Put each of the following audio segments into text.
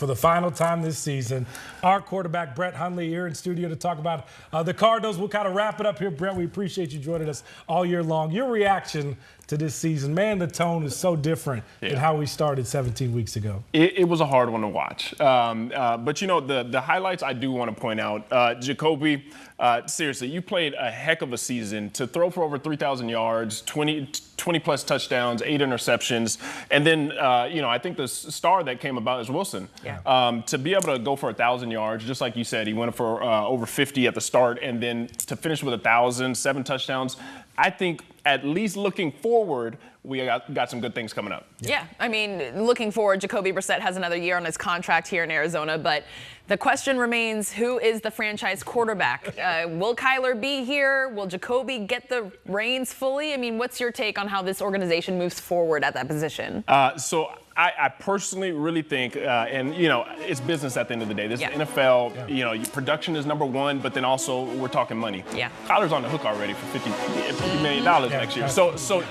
for the final time this season. Our quarterback, Brett Hundley, here in studio to talk about the Cardinals. We'll kind of wrap it up here, Brett. We appreciate you joining us all year long. Your reaction to this season, man, the tone is so different than how we started 17 weeks ago. It was a hard one to watch. But, you know, the highlights I do want to point out. Jacoby, seriously, you played a heck of a season to throw for over 3,000 yards, 20-plus touchdowns, 8 interceptions. And then, you know, I think the star that came about is Wilson. Yeah. To be able to go for 1,000 yards, just like you said, he went for over 50 at the start, and then to finish with 1,000, 7 touchdowns. I think at least looking forward, we got some good things coming up. Yeah, I mean, looking forward, Jacoby Brissett has another year on his contract here in Arizona, but the question remains, who is the franchise quarterback? Will Kyler be here? Will Jacoby get the reins fully? I mean, what's your take on how this organization moves forward at that position? So I personally really think, and, you know, it's business at the end of the day. This is NFL, you know, production is number one, but then also we're talking money. Yeah. Kyler's on the hook already for $50 million next year. So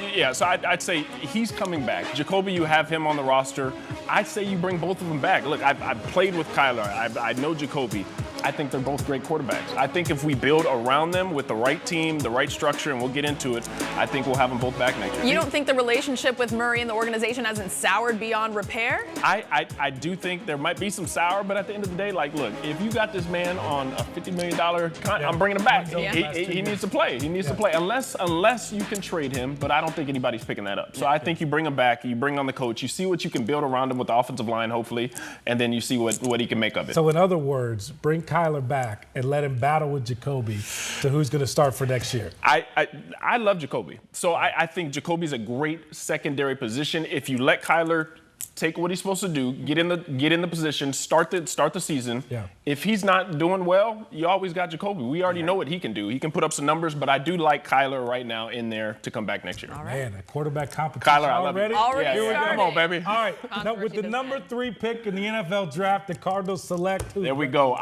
I'd say he's coming back. Jacoby, you have him on the roster. I'd say you bring both of them back. Look, I've played with Kyler. I know Jacoby. I think they're both great quarterbacks. I think if we build around them with the right team, the right structure, and we'll get into it, I think we'll have them both back next year. You don't think the relationship with Murray and the organization hasn't soured beyond repair? I do think there might be some sour, but at the end of the day, like, look, if you got this man on a $50 million contract, I'm bringing him back. He needs to play. He needs to play, unless you can trade him, but I don't think anybody's picking that up. So I think you bring him back, you bring on the coach, you see what you can build around him with the offensive line, hopefully, and then you see what he can make of it. So in other words, bring Kyler back and let him battle with Jacoby to who's going to start for next year. I love Jacoby. So I think Jacoby's a great secondary position. If you let Kyler take what he's supposed to do, get in the position, start the season. Yeah. If he's not doing well, you always got Jacoby. We already know what he can do. He can put up some numbers, but I do like Kyler right now in there to come back next year. All right. Man, a quarterback competition Kyler, I love already? Yeah, come on, baby. All right. Now, with the number 3 pick in the NFL draft, the Cardinals select who? There we go.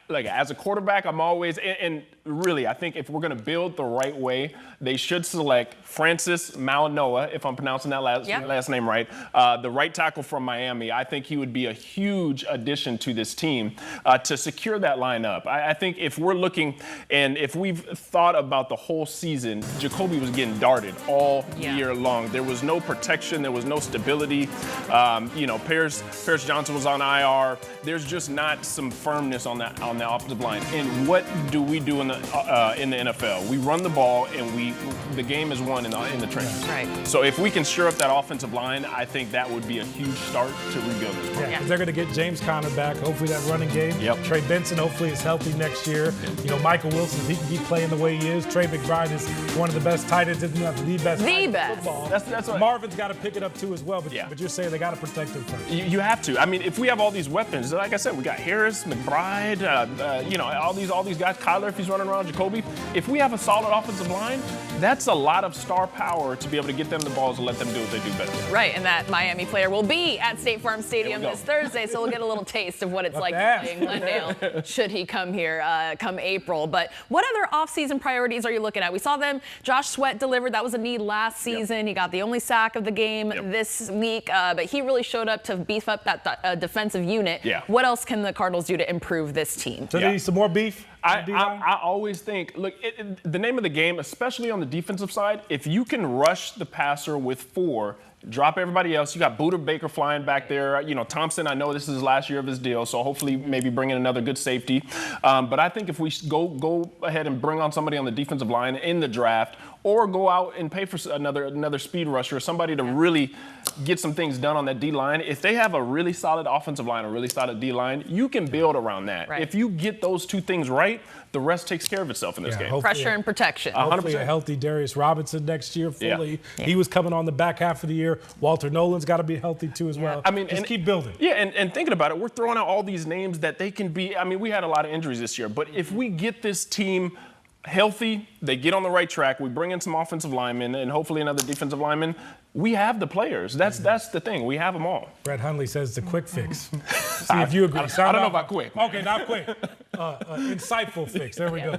Like, as a quarterback, I'm always, and really, I think if we're going to build the right way, they should select Francis Mauigoa, if I'm pronouncing that last name right, the right tackle from Miami. I think he would be a huge addition to this team to secure that lineup. I think if we're looking, and if we've thought about the whole season, Jacoby was getting darted all year long. There was no protection. There was no stability. You know, Paris Johnson was on IR. There's just not some firmness on the offensive line. And what do we do in the NFL? We run the ball, and the game is won in the trenches. Right. So if we can shore up that offensive line, I think that would be a huge start to rebuild this program. Yeah, they're going to get James Conner back. Hopefully that running game. Yep. Trey Benson hopefully is healthy next year. You know, Michael Wilson, if he can keep playing the way he is. Trey McBride is one of the best tight ends, if not the best. The best. Football. That's right. Marvin's got to pick it up too as well. But you're saying they got to protect him first. You have to. I mean, if we have all these weapons, like I said, we got Harris, McBride, you know, all these guys, Kyler, if he's running around, Jacoby. If we have a solid offensive line, that's a lot of star power to be able to get them the balls and let them do what they do best. Right, and that Miami player will be at State Farm Stadium this Thursday, so we'll get a little taste of what it's like playing Glendale should he come here come April. But what other offseason priorities are you looking at? We saw them. Josh Sweat delivered. That was a need last season. He got the only sack of the game this week, but he really showed up to beef up that defensive unit. What else can the Cardinals do to improve this team? So they need some more beef? I always think, look, the name of the game, especially on the defensive side, if you can rush the passer with 4, drop everybody else. You got Buda Baker flying back there. You know, Thompson, I know this is his last year of his deal, so hopefully maybe bring in another good safety. But I think if we go ahead and bring on somebody on the defensive line in the draft, or go out and pay for another speed rusher, somebody to really get some things done on that D-line. If they have a really solid offensive line, a really solid D-line, you can build around that. Right. If you get those 2 things right, the rest takes care of itself in this game. Pressure and protection. 100%. Hopefully a healthy Darius Robinson next year fully. He was coming on the back half of the year. Walter Nolan's got to be healthy too as well. I mean, just keep building. Yeah, and thinking about it, we're throwing out all these names that they can be. I mean, we had a lot of injuries this year, but if we get this team healthy, they get on the right track, we bring in some offensive linemen and hopefully another defensive lineman, we have the players. That's the thing. We have them all. Brett Hundley says it's a quick fix. See if you agree. I don't know about quick. Okay, not quick. Insightful fix. There we go.